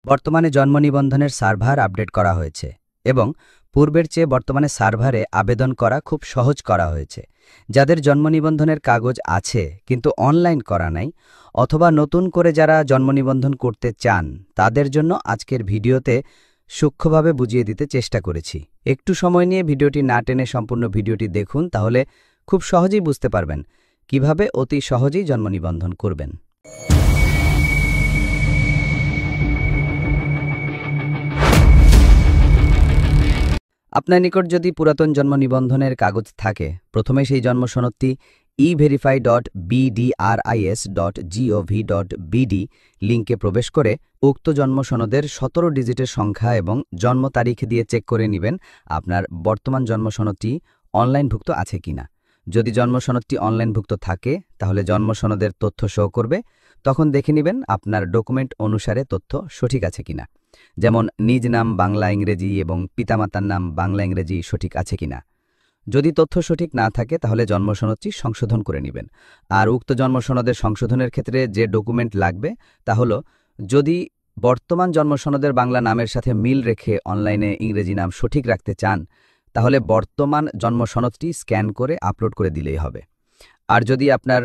বর্তমানে জন্ম নিবন্ধনের সার্ভার আপডেট করা হয়েছে এবং পূর্বের চেয়ে বর্তমানে সার্ভারে আবেদন করা খুব সহজ করা হয়েছে। যাদের জন্ম নিবন্ধনের কাগজ আছে কিন্তু অনলাইন করা নাই, অথবা নতুন করে যারা জন্ম নিবন্ধন করতে চান, তাদের জন্য আজকের ভিডিওতে সূক্ষ্মভাবে বুঝিয়ে দিতে চেষ্টা করেছি। একটু সময় নিয়ে ভিডিওটি না টেনে সম্পূর্ণ ভিডিওটি দেখুন, তাহলে খুব সহজেই বুঝতে পারবেন কিভাবে অতি সহজেই জন্ম নিবন্ধন করবেন। আপনার নিকট যদি পুরাতন জন্ম নিবন্ধনের কাগজ থাকে, প্রথমে সেই জন্ম সনদটি everify.bdris.gov.bd লিঙ্কে প্রবেশ করে উক্ত জন্ম সনদের 17 ডিজিটের সংখ্যা এবং জন্ম তারিখ দিয়ে চেক করে নেবেন আপনার বর্তমান জন্ম সনদটি অনলাইনভুক্ত আছে কিনা। যদি জন্ম সনদটি অনলাইনভুক্ত থাকে তাহলে জন্ম সনদের তথ্য শো করবে, তখন দেখে নেবেন আপনার ডকুমেন্ট অনুসারে তথ্য সঠিক আছে কিনা। যেমন নিজ নাম বাংলা ইংরেজি এবং পিতামাতার নাম বাংলা ইংরেজি সঠিক আছে কিনা। যদি তথ্য সঠিক না থাকে তাহলে জন্ম সনদটি সংশোধন করে নেবেন। আর উক্ত জন্ম সনদের সংশোধনের ক্ষেত্রে যে ডকুমেন্ট লাগবে তা হলো, যদি বর্তমান জন্ম সনদের বাংলা নামের সাথে মিল রেখে অনলাইনে ইংরেজি নাম সঠিক রাখতে চান, তাহলে বর্তমান জন্ম সনদটি স্ক্যান করে আপলোড করে দিলেই হবে। আর যদি আপনার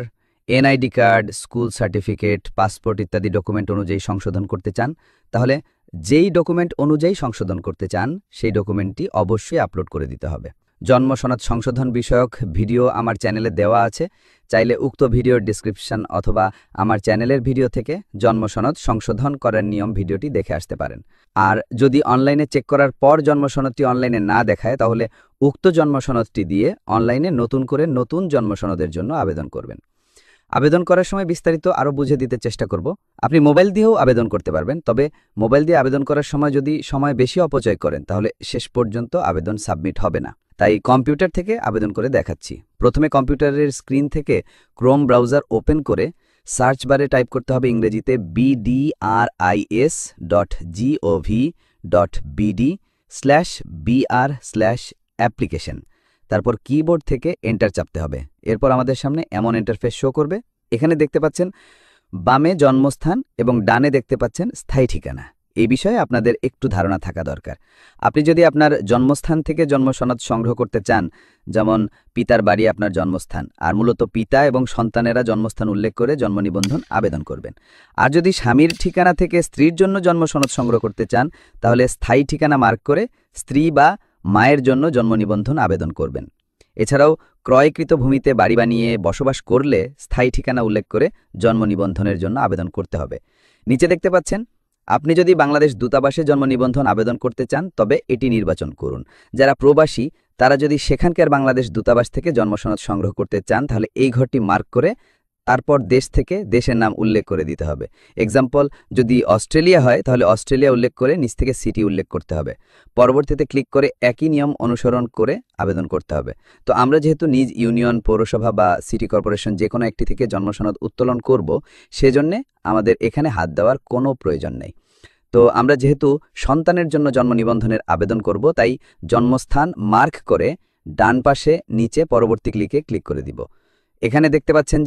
NID card, school certificate, passport ইত্যাদি ডকুমেন্ট অনুযায়ী সংশোধন করতে চান, তাহলে যেই ডকুমেন্ট অনুযায়ী সংশোধন করতে চান সেই ডকুমেন্টটি অবশ্যই আপলোড করে দিতে হবে। জন্ম সনদ সংশোধন বিষয়ক ভিডিও আমার চ্যানেলে দেওয়া আছে, চাইলে উক্ত ভিডিওর ডিসক্রিপশন অথবা আমার চ্যানেলের ভিডিও থেকে জন্ম সনদ সংশোধন করার নিয়ম ভিডিওটি দেখে আসতে পারেন। আর যদি অনলাইনে চেক করার পর জন্ম সনদটি অনলাইনে না দেখায়, তাহলে উক্ত জন্ম সনদটি দিয়ে অনলাইনে নতুন করে নতুন জন্ম সনদের জন্য আবেদন করবেন। আবেদন করার সময় বিস্তারিত আরও বুঝে দিতে চেষ্টা করব। আপনি মোবাইল দিয়েও আবেদন করতে পারবেন, তবে মোবাইল দিয়ে আবেদন করার সময় যদি সময় বেশি অপচয় করেন তাহলে শেষ পর্যন্ত আবেদন সাবমিট হবে না। তাই কম্পিউটার থেকে আবেদন করে দেখাচ্ছি। প্রথমে কম্পিউটারের স্ক্রিন থেকে ক্রোম ব্রাউজার ওপেন করে সার্চ বারে টাইপ করতে হবে ইংরেজিতে bdris.gov.bd/br/application। তারপর কিবোর্ড থেকে এন্টার চাপতে হবে। এরপর আমাদের সামনে এমন ইন্টারফেস শো করবে। এখানে দেখতে পাচ্ছেন বামে জন্মস্থান এবং ডানে দেখতে পাচ্ছেন স্থায়ী ঠিকানা। এই বিষয়ে আপনাদের একটু ধারণা থাকা দরকার। আপনি যদি আপনার জন্মস্থান থেকে জন্ম সনদ সংগ্রহ করতে চান, যেমন পিতার বাড়ি আপনার জন্মস্থান, আর মূলত পিতা এবং সন্তানেরা জন্মস্থান উল্লেখ করে জন্ম নিবন্ধন আবেদন করবেন। আর যদি স্বামীর ঠিকানা থেকে স্ত্রীর জন্য জন্ম সনদ সংগ্রহ করতে চান, তাহলে স্থায়ী ঠিকানা মার্ক করে স্ত্রী বা মায়ের জন্য জন্ম নিবন্ধন আবেদন করবেন। এছাড়াও ক্রয়কৃত ভূমিতে বাড়ি বানিয়ে বসবাস করলে স্থায়ী ঠিকানা উল্লেখ করে জন্ম নিবন্ধনের জন্য আবেদন করতে হবে। নিচে দেখতে পাচ্ছেন, আপনি যদি বাংলাদেশ দূতাবাসে জন্ম নিবন্ধন আবেদন করতে চান তবে এটি নির্বাচন করুন। যারা প্রবাসী তারা যদি সেখানকার বাংলাদেশ দূতাবাস থেকে জন্ম সনদ সংগ্রহ করতে চান, তাহলে এই ঘরটি মার্ক করে তারপর দেশ থেকে দেশের নাম উল্লেখ করে দিতে হবে। এক্সাম্পল, যদি অস্ট্রেলিয়া হয় তাহলে অস্ট্রেলিয়া উল্লেখ করে নিচ থেকে সিটি উল্লেখ করতে হবে। পরবর্তীতে ক্লিক করে একই নিয়ম অনুসরণ করে আবেদন করতে হবে। তো আমরা যেহেতু নিজ ইউনিয়ন, পৌরসভা বা সিটি কর্পোরেশন যে কোনো একটি থেকে জন্ম সনদ উত্তোলন করব, সেজন্যে আমাদের এখানে হাত দেওয়ার কোনো প্রয়োজন নেই। তো আমরা যেহেতু সন্তানের জন্য জন্ম নিবন্ধনের আবেদন করব, তাই জন্মস্থান মার্ক করে ডান পাশে নিচে পরবর্তী ক্লিক করে দিব। এখানে দেখতে পাচ্ছেন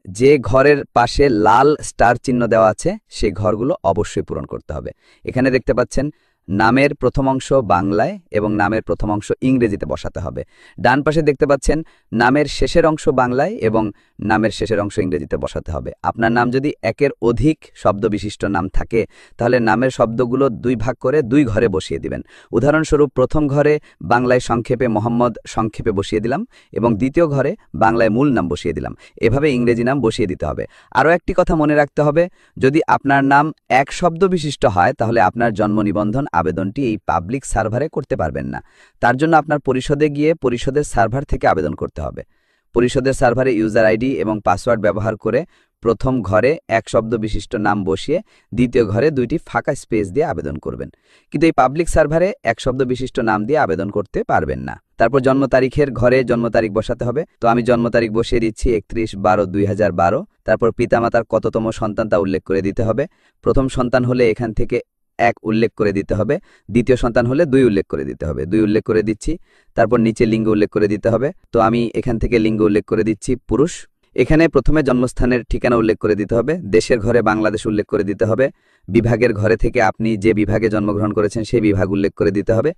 যে ঘরের পাশে লাল স্টার চিহ্ন দেওয়া আছে সেই ঘরগুলো অবশ্যই পূরণ করতে হবে। এখানে দেখতে পাচ্ছেন নামের প্রথম অংশ বাংলায় এবং নামের প্রথম অংশ ইংরেজিতে বসাতে হবে। ডান পাশে দেখতে পাচ্ছেন নামের শেষের অংশ বাংলায় এবং নামের শেষের অংশ ইংরেজিতে বসাতে হবে। আপনার নাম যদি একের অধিক শব্দ বিশিষ্ট নাম থাকে, তাহলে নামের শব্দগুলো 2 ভাগ করে 2 ঘরে বসিয়ে দিবেন। উদাহরণস্বরূপ প্রথম ঘরে বাংলায় সংক্ষেপে মোহাম্মদ সংক্ষেপে বসিয়ে দিলাম এবং দ্বিতীয় ঘরে বাংলায় মূল নাম বসিয়ে দিলাম। এভাবে ইংরেজি নাম বসিয়ে দিতে হবে। আরও একটি কথা মনে রাখতে হবে, যদি আপনার নাম এক শব্দ বিশিষ্ট হয় তাহলে আপনার জন্ম নিবন্ধন আবেদনটি এই পাবলিক সার্ভারে করতে পারবেন না। তার জন্য আপনার পরিষদে গিয়ে পরিষদের সার্ভার থেকে আবেদন করতে হবে। পরিষদের সার্ভারে ইউজার আইডি এবং পাসওয়ার্ড ব্যবহার করে প্রথম ঘরে এক শব্দ বিশিষ্ট নাম বসিয়ে দ্বিতীয় ঘরে 2টি ফাঁকা স্পেস দিয়ে আবেদন করবেন। কিন্তু এই পাবলিক সার্ভারে এক শব্দ বিশিষ্ট নাম দিয়ে আবেদন করতে পারবেন না। তারপর জন্ম তারিখের ঘরে জন্ম তারিখ বসাতে হবে। তো আমি জন্ম তারিখ বসিয়ে দিচ্ছি 31/12/2012। তারপর পিতামাতার কততম সন্তান তা উল্লেখ করে দিতে হবে। প্রথম সন্তান হলে এখান থেকে 1 উল্লেখ করে দিতে হবে, দ্বিতীয় সন্তান হলে 2 উল্লেখ করে দিতে হবে। 2 উল্লেখ করে দিচ্ছি। তারপর নিচে লিঙ্গ উল্লেখ করে দিতে হবে। তো আমি এখান থেকে লিঙ্গ উল্লেখ করে দিচ্ছি পুরুষ। এখানে প্রথমে জন্মস্থানের ঠিকানা উল্লেখ করে দিতে হবে, দেশের ঘরে বাংলাদেশ উল্লেখ করে দিতে হবে, বিভাগের ঘরে থেকে আপনি যে বিভাগে জন্মগ্রহণ করেছেন সেই বিভাগ উল্লেখ করে দিতে হবে,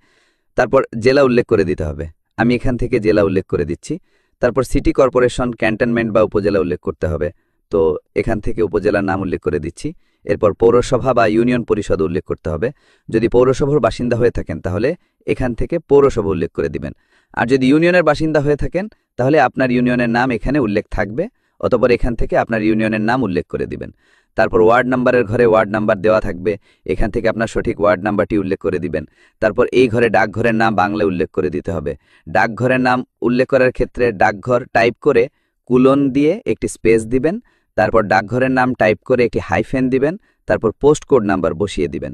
তারপর জেলা উল্লেখ করে দিতে হবে। আমি এখান থেকে জেলা উল্লেখ করে দিচ্ছি। তারপর সিটি কর্পোরেশন, ক্যান্টনমেন্ট বা উপজেলা উল্লেখ করতে হবে, তো এখান থেকে উপজেলার নাম উল্লেখ করে দিচ্ছি। এরপর পৌরসভা বা ইউনিয়ন পরিষদ উল্লেখ করতে হবে। যদি পৌরসভার বাসিন্দা হয়ে থাকেন তাহলে এখান থেকে পৌরসভা উল্লেখ করে দিবেন। আর যদি ইউনিয়নের বাসিন্দা হয়ে থাকেন তাহলে আপনার ইউনিয়নের নাম এখানে উল্লেখ থাকবে, অতঃপর এখান থেকে আপনার ইউনিয়নের নাম উল্লেখ করে দিবেন। তারপর ওয়ার্ড নাম্বারের ঘরে ওয়ার্ড নাম্বার দেওয়া থাকবে, এখান থেকে আপনার সঠিক ওয়ার্ড নাম্বারটি উল্লেখ করে দিবেন। তারপর এই ঘরে ডাকঘরের নাম বাংলায় উল্লেখ করে দিতে হবে। ডাকঘরের নাম উল্লেখ করার ক্ষেত্রে ডাকঘর টাইপ করে কুলন দিয়ে একটি স্পেস দিবেন, তারপর ডাকঘরের নাম টাইপ করে একটি হাইফেন দিবেন, তারপর পোস্ট কোড নাম্বার বসিয়ে দিবেন।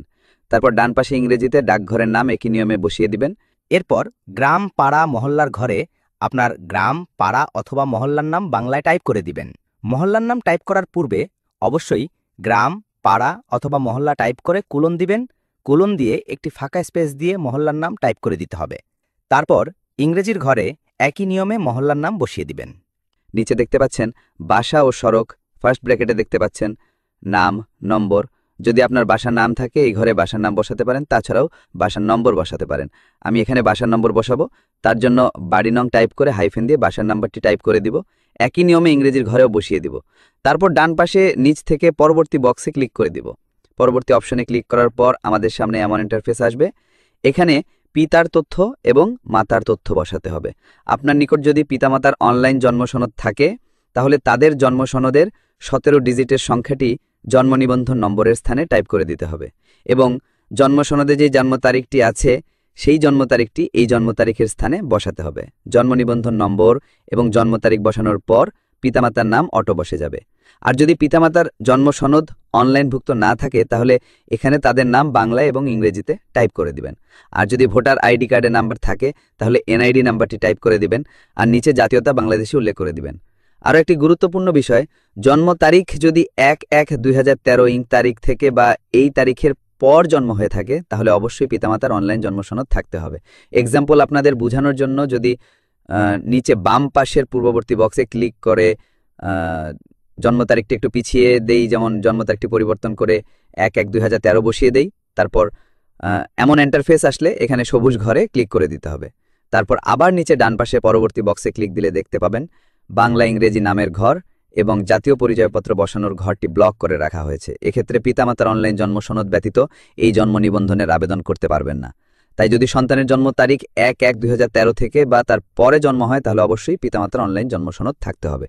তারপর ডান পাশে ইংরেজিতে ডাকঘরের নাম একই নিয়মে বসিয়ে দিবেন। এরপর গ্রাম, পাড়া, মহল্লার ঘরে আপনার গ্রাম, পাড়া অথবা মহল্লার নাম বাংলায় টাইপ করে দিবেন। মহল্লার নাম টাইপ করার পূর্বে অবশ্যই গ্রাম, পাড়া অথবা মহল্লা টাইপ করে কুলন দিবেন। কুলন দিয়ে একটি ফাঁকা স্পেস দিয়ে মহল্লার নাম টাইপ করে দিতে হবে। তারপর ইংরেজির ঘরে একই নিয়মে মহল্লার নাম বসিয়ে দিবেন। নিচে দেখতে পাচ্ছেন বাসা ও সড়ক, ফার্স্ট ব্র্যাকেটে দেখতে পাচ্ছেন নাম, নম্বর। যদি আপনার বাসার নাম থাকে এই ঘরে বাসার নাম বসাতে পারেন, তাছাড়াও বাসার নম্বর বসাতে পারেন। আমি এখানে বাসার নম্বর বসাবো, তার জন্য বাড়ি নং টাইপ করে হাইফেন দিয়ে বাসার নাম্বারটি টাইপ করে দিব। একই নিয়মে ইংরেজির ঘরেও বসিয়ে দিব। তারপর ডান পাশে নিচ থেকে পরবর্তী বক্সে ক্লিক করে দিব। পরবর্তী অপশনে ক্লিক করার পর আমাদের সামনে এমন ইন্টারফেস আসবে। এখানে পিতার তথ্য এবং মাতার তথ্য বসাতে হবে। আপনার নিকট যদি পিতামাতার অনলাইন জন্মসনদ থাকে তাহলে তাদের জন্মসনদের 17 ডিজিটের সংখ্যাটি জন্ম নিবন্ধন নম্বরের স্থানে টাইপ করে দিতে হবে এবং জন্মসনদে যে জন্ম তারিখটি আছে সেই জন্ম তারিখটি এই জন্ম তারিখের স্থানে বসাতে হবে। জন্ম নিবন্ধন নম্বর এবং জন্ম তারিখ বসানোর পর পিতামাতার নাম অটো বসে যাবে। আর যদি পিতামাতার জন্মসনদ অনলাইনভুক্ত না থাকে তাহলে এখানে তাদের নাম বাংলায় এবং ইংরেজিতে টাইপ করে দিবেন। আর যদি ভোটার আইডি কার্ডের নাম্বার থাকে তাহলে এনআইডি নাম্বারটি টাইপ করে দিবেন আর নিচে জাতীয়তা বাংলাদেশি উল্লেখ করে দিবেন। আরও একটি গুরুত্বপূর্ণ বিষয়, জন্ম তারিখ যদি 1/1/2013 ইং তারিখ থেকে বা এই তারিখের পর জন্ম হয়ে থাকে তাহলে অবশ্যই পিতামাতার অনলাইন জন্মসনদ থাকতে হবে। এক্সাম্পল আপনাদের বোঝানোর জন্য যদি নিচে বাম পাশের পূর্ববর্তী বক্সে ক্লিক করে জন্ম তারিখটি একটু পিছিয়ে দেই, যেমন জন্ম তারিখটি পরিবর্তন করে 1/1/2013 বসিয়ে দেই, তারপর এমন ইন্টারফেস আসলে এখানে সবুজ ঘরে ক্লিক করে দিতে হবে। তারপর আবার নিচে ডান পাশে পরবর্তী বক্সে ক্লিক দিলে দেখতে পাবেন বাংলা ইংরেজি নামের ঘর এবং জাতীয় পরিচয়পত্র বসানোর ঘরটি ব্লক করে রাখা হয়েছে। এক্ষেত্রে পিতামাতার অনলাইন জন্মসনদ ব্যতীত এই জন্ম নিবন্ধনের আবেদন করতে পারবেন না। তাই যদি সন্তানের জন্ম তারিখ 1/1/2013 থেকে বা তার পরে জন্ম হয় তাহলে অবশ্যই পিতামাতার অনলাইন জন্মসনদ থাকতে হবে।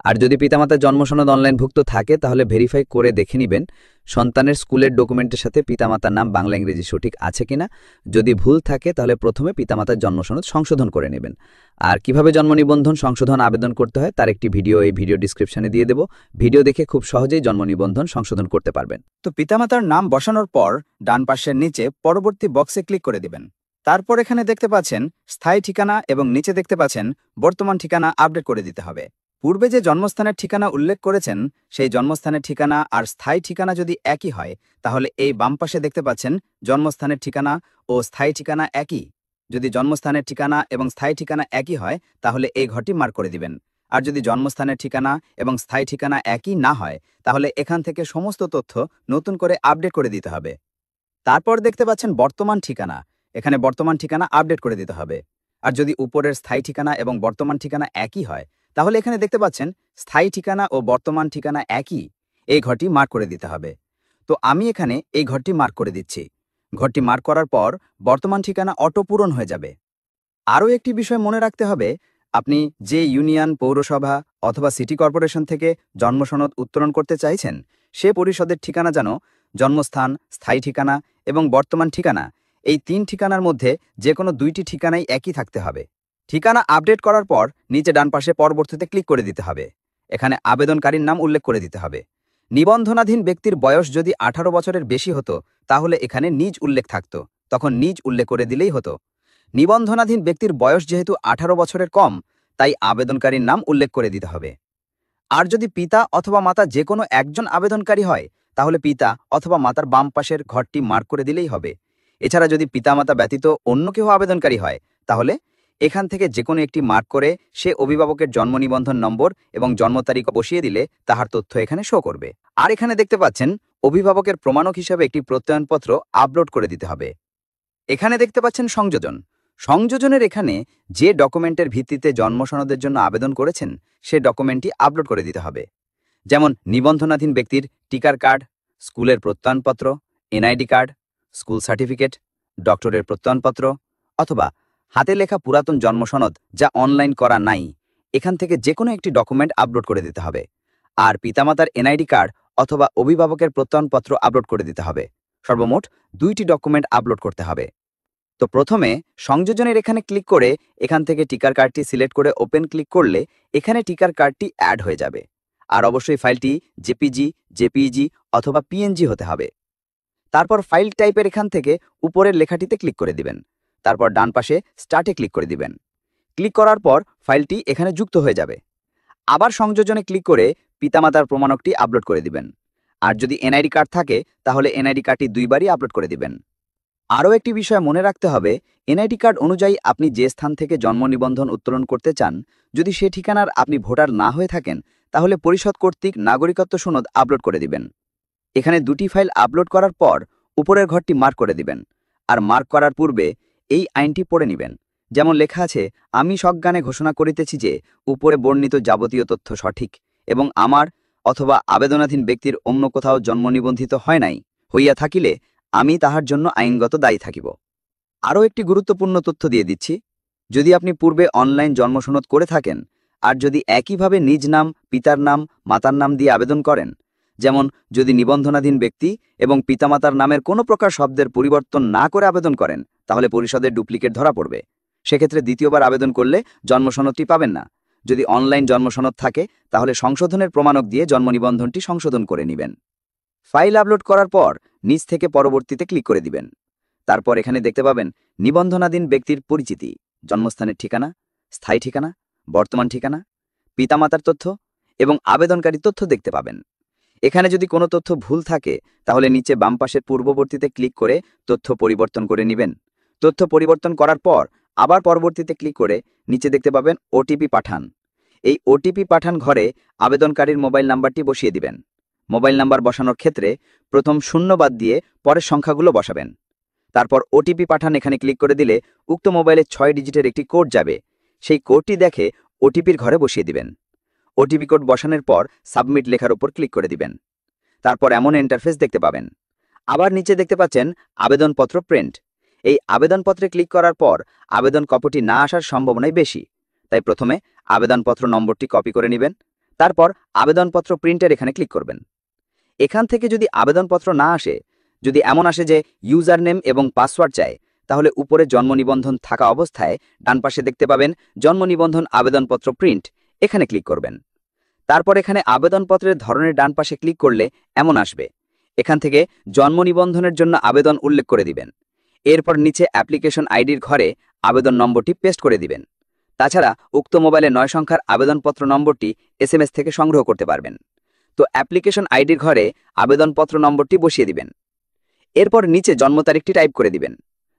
আর যদি পিতামাতার জন্মসনদ অনলাইনভুক্ত থাকে তাহলে ভেরিফাই করে দেখে নেবেন সন্তানের স্কুলের ডকুমেন্টের সাথে পিতামাতার নাম বাংলা ইংরেজি সঠিক আছে কিনা। যদি ভুল থাকে তাহলে প্রথমে পিতামাতার জন্মসনদ সংশোধন করে নেবেন। আর কিভাবে জন্ম নিবন্ধন সংশোধন আবেদন করতে হয় তার একটি ভিডিও এই ভিডিও ডিসক্রিপশনে দিয়ে দেব। ভিডিও দেখে খুব সহজেই জন্ম নিবন্ধন সংশোধন করতে পারবেন। তো পিতামাতার নাম বসানোর পর ডান পাশের নিচে পরবর্তী বক্সে ক্লিক করে দিবেন। তারপর এখানে দেখতে পাচ্ছেন স্থায়ী ঠিকানা এবং নিচে দেখতে পাচ্ছেন বর্তমান ঠিকানা আপডেট করে দিতে হবে। পূর্বে যে জন্মস্থানের ঠিকানা উল্লেখ করেছেন সেই জন্মস্থানের ঠিকানা আর স্থায়ী ঠিকানা যদি একই হয় তাহলে এই বাম পাশে দেখতে পাচ্ছেন জন্মস্থানের ঠিকানা ও স্থায়ী ঠিকানা একই। যদি জন্মস্থানের ঠিকানা এবং স্থায়ী ঠিকানা একই হয় তাহলে এই ঘরটি মার্ক করে দিবেন। আর যদি জন্মস্থানের ঠিকানা এবং স্থায়ী ঠিকানা একই না হয় তাহলে এখান থেকে সমস্ত তথ্য নতুন করে আপডেট করে দিতে হবে। তারপর দেখতে পাচ্ছেন বর্তমান ঠিকানা, এখানে বর্তমান ঠিকানা আপডেট করে দিতে হবে। আর যদি উপরের স্থায়ী ঠিকানা এবং বর্তমান ঠিকানা একই হয় তাহলে এখানে দেখতে পাচ্ছেন স্থায়ী ঠিকানা ও বর্তমান ঠিকানা একই, এই ঘরটি মার্ক করে দিতে হবে। তো আমি এখানে এই ঘরটি মার্ক করে দিচ্ছি। ঘরটি মার্ক করার পর বর্তমান ঠিকানা অটো পূরণ হয়ে যাবে। আরও একটি বিষয় মনে রাখতে হবে, আপনি যে ইউনিয়ন, পৌরসভা অথবা সিটি কর্পোরেশন থেকে জন্মসনদ উত্তোলন করতে চাইছেন সে পরিষদের ঠিকানা যেন জন্মস্থান, স্থায়ী ঠিকানা এবং বর্তমান ঠিকানা এই 3 ঠিকানার মধ্যে যে কোনো 2টি ঠিকানাই একই থাকতে হবে। ঠিকানা আপডেট করার পর নিচে ডান পাশে পরবর্তীতে ক্লিক করে দিতে হবে। এখানে আবেদনকারীর নাম উল্লেখ করে দিতে হবে। নিবন্ধনাধীন ব্যক্তির বয়স যদি 18 বছরের বেশি হতো তাহলে এখানে নিজ উল্লেখ থাকতো, তখন নিজ উল্লেখ করে দিলেই হতো। নিবন্ধনাধীন ব্যক্তির বয়স যেহেতু 18 বছরের কম তাই আবেদনকারীর নাম উল্লেখ করে দিতে হবে। আর যদি পিতা অথবা মাতা যে কোনো একজন আবেদনকারী হয় তাহলে পিতা অথবা মাতার বাম পাশের ঘরটি মার্ক করে দিলেই হবে। এছাড়া যদি পিতামাতা ব্যতীত অন্য কেউ আবেদনকারী হয় তাহলে এখান থেকে যে কোনো একটি মার্ক করে সে অভিভাবকের জন্ম নিবন্ধন নম্বর এবং জন্ম তারিখ বসিয়ে দিলে তাহার তথ্য এখানে শো করবে। আর এখানে দেখতে পাচ্ছেন অভিভাবকের প্রমাণক হিসাবে একটি প্রত্যয়নপত্র আপলোড করে দিতে হবে। এখানে দেখতে পাচ্ছেন সংযোজনের এখানে যে ডকুমেন্টের ভিত্তিতে জন্ম সনদের জন্য আবেদন করেছেন সে ডকুমেন্টটি আপলোড করে দিতে হবে। যেমন নিবন্ধনাধীন ব্যক্তির টিকার কার্ড, স্কুলের প্রত্যয়নপত্র, এনআইডি কার্ড, স্কুল সার্টিফিকেট, ডক্টরের প্রত্যয়নপত্র অথবা হাতে লেখা পুরাতন জন্ম সনদ যা অনলাইন করা নাই, এখান থেকে যে কোনো একটি ডকুমেন্ট আপলোড করে দিতে হবে। আর পিতামাতার এনআইডি কার্ড অথবা অভিভাবকের প্রত্যয়নপত্র আপলোড করে দিতে হবে। সর্বমোট 2টি ডকুমেন্ট আপলোড করতে হবে। তো প্রথমে সংযোজনের এখানে ক্লিক করে এখান থেকে টিকার কার্ডটি সিলেক্ট করে ওপেন ক্লিক করলে এখানে টিকার কার্ডটি অ্যাড হয়ে যাবে। আর অবশ্যই ফাইলটি জেপিইজি অথবা পিএনজি হতে হবে। তারপর ফাইল টাইপের এখান থেকে উপরের লেখাটিতে ক্লিক করে দিবেন। তারপর ডান পাশে স্টার্টে ক্লিক করে দিবেন। ক্লিক করার পর ফাইলটি এখানে যুক্ত হয়ে যাবে। আবার সংযোজনে ক্লিক করে পিতামাতার প্রমাণকটি আপলোড করে দিবেন। আর যদি এনআইডি কার্ড থাকে তাহলে এনআইডি কার্ডটি 2বারই আপলোড করে দিবেন। আরও একটি বিষয় মনে রাখতে হবে, এনআইডি কার্ড অনুযায়ী আপনি যে স্থান থেকে জন্ম নিবন্ধন উত্তোলন করতে চান, যদি সে ঠিকানার আপনি ভোটার না হয়ে থাকেন তাহলে পরিষদ কর্তৃক নাগরিকত্ব সনদ আপলোড করে দিবেন। এখানে 2টি ফাইল আপলোড করার পর উপরের ঘরটি মার্ক করে দিবেন। আর মার্ক করার পূর্বে এই আইনটি পড়ে নেবেন। যেমন লেখা আছে, আমি সজ্ঞানে ঘোষণা করিতেছি যে উপরে বর্ণিত যাবতীয় তথ্য সঠিক এবং আমার অথবা আবেদনাধীন ব্যক্তির অন্য কোথাও জন্ম নিবন্ধিত হয় নাই হইয়া থাকিলে আমি তাহার জন্য আইনগত দায়ী থাকিব। আরও একটি গুরুত্বপূর্ণ তথ্য দিয়ে দিচ্ছি, যদি আপনি পূর্বে অনলাইন জন্ম সনদ করে থাকেন আর যদি একইভাবে নিজ নাম, পিতার নাম, মাতার নাম দিয়ে আবেদন করেন, যেমন যদি নিবন্ধনাধীন ব্যক্তি এবং পিতামাতার নামের কোনো প্রকার শব্দের পরিবর্তন না করে আবেদন করেন তাহলে পরিষদের ডুপ্লিকেট ধরা পড়বে। সেক্ষেত্রে দ্বিতীয়বার আবেদন করলে জন্ম সনদটি পাবেন না। যদি অনলাইন জন্ম সনদ থাকে তাহলে সংশোধনের প্রমাণক দিয়ে জন্ম নিবন্ধনটি সংশোধন করে নেবেন। ফাইল আপলোড করার পর নিচ থেকে পরবর্তীতে ক্লিক করে দিবেন। তারপর এখানে দেখতে পাবেন নিবন্ধনাধীন ব্যক্তির পরিচিতি, জন্মস্থানের ঠিকানা, স্থায়ী ঠিকানা, বর্তমান ঠিকানা, পিতামাতার তথ্য এবং আবেদনকারী তথ্য দেখতে পাবেন। এখানে যদি কোনো তথ্য ভুল থাকে তাহলে নিচে বাম পাশের পূর্ববর্তীতে ক্লিক করে তথ্য পরিবর্তন করে নেবেন। তথ্য পরিবর্তন করার পর আবার পরবর্তীতে ক্লিক করে নিচে দেখতে পাবেন ওটিপি পাঠান। এই ওটিপি পাঠান ঘরে আবেদনকারীর মোবাইল নাম্বারটি বসিয়ে দিবেন। মোবাইল নাম্বার বসানোর ক্ষেত্রে প্রথম 0 বাদ দিয়ে পরের সংখ্যাগুলো বসাবেন। তারপর ওটিপি পাঠান এখানে ক্লিক করে দিলে উক্ত মোবাইলে 6 ডিজিটের একটি কোড যাবে। সেই কোডটি দেখে ওটিপির ঘরে বসিয়ে দিবেন। ওটিপি কোড বসানোর পর সাবমিট লেখার উপর ক্লিক করে দিবেন। তারপর এমন ইন্টারফেস দেখতে পাবেন। আবার নিচে দেখতে পাচ্ছেন আবেদনপত্র প্রিন্ট। এই আবেদনপত্রে ক্লিক করার পর আবেদন কপিটি না আসার সম্ভাবনাই বেশি। তাই প্রথমে আবেদনপত্র নম্বরটি কপি করে নেবেন। তারপর আবেদনপত্র প্রিন্টের এখানে ক্লিক করবেন। এখান থেকে যদি আবেদনপত্র না আসে, যদি এমন আসে যে ইউজার নেম এবং পাসওয়ার্ড চায়, তাহলে উপরে জন্ম নিবন্ধন থাকা অবস্থায় ডান পাশে দেখতে পাবেন জন্ম নিবন্ধন আবেদনপত্র প্রিন্ট, এখানে ক্লিক করবেন। তারপর এখানে আবেদনপত্রের ধরনের ডান পাশে ক্লিক করলে এমন আসবে। এখান থেকে জন্ম নিবন্ধনের জন্য আবেদন উল্লেখ করে দিবেন। এরপর নিচে অ্যাপ্লিকেশন আইডির ঘরে আবেদন নম্বরটি পেস্ট করে দিবেন। তাছাড়া উক্ত মোবাইলে 9 সংখ্যার আবেদনপত্র নম্বরটি SMS থেকে সংগ্রহ করতে পারবেন। তো অ্যাপ্লিকেশন আইডির ঘরে আবেদনপত্র নম্বরটি বসিয়ে দিবেন। এরপর নিচে জন্ম তারিখটি টাইপ করে দিবেন।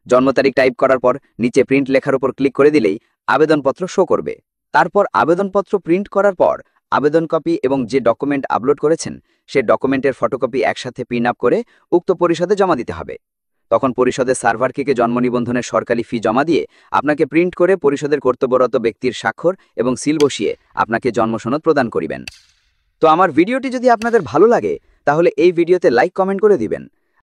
জন্ম তারিখ টাইপ করার পর নিচে প্রিন্ট লেখার উপর ক্লিক করে দিলেই আবেদনপত্র শো করবে। তারপর আবেদনপত্র প্রিন্ট করার পর আবেদন কপি এবং যে ডকুমেন্ট আপলোড করেছেন সে ডকুমেন্টের ফটোকপি একসাথে প্রিন্ট আপ করে উক্ত পরিষদে জমা দিতে হবে। তখন পরিষদের সার্ভারকে জন্ম নিবন্ধনের সরকারি ফি জমা দিয়ে আপনাকে প্রিন্ট করে পরিষদের কর্তব্যরত ব্যক্তির স্বাক্ষর এবং সিল বসিয়ে আপনাকে জন্ম সনদ প্রদান করিবেন। তো আমার ভিডিওটি যদি আপনাদের ভালো লাগে তাহলে এই ভিডিওতে লাইক কমেন্ট করে দিবেন।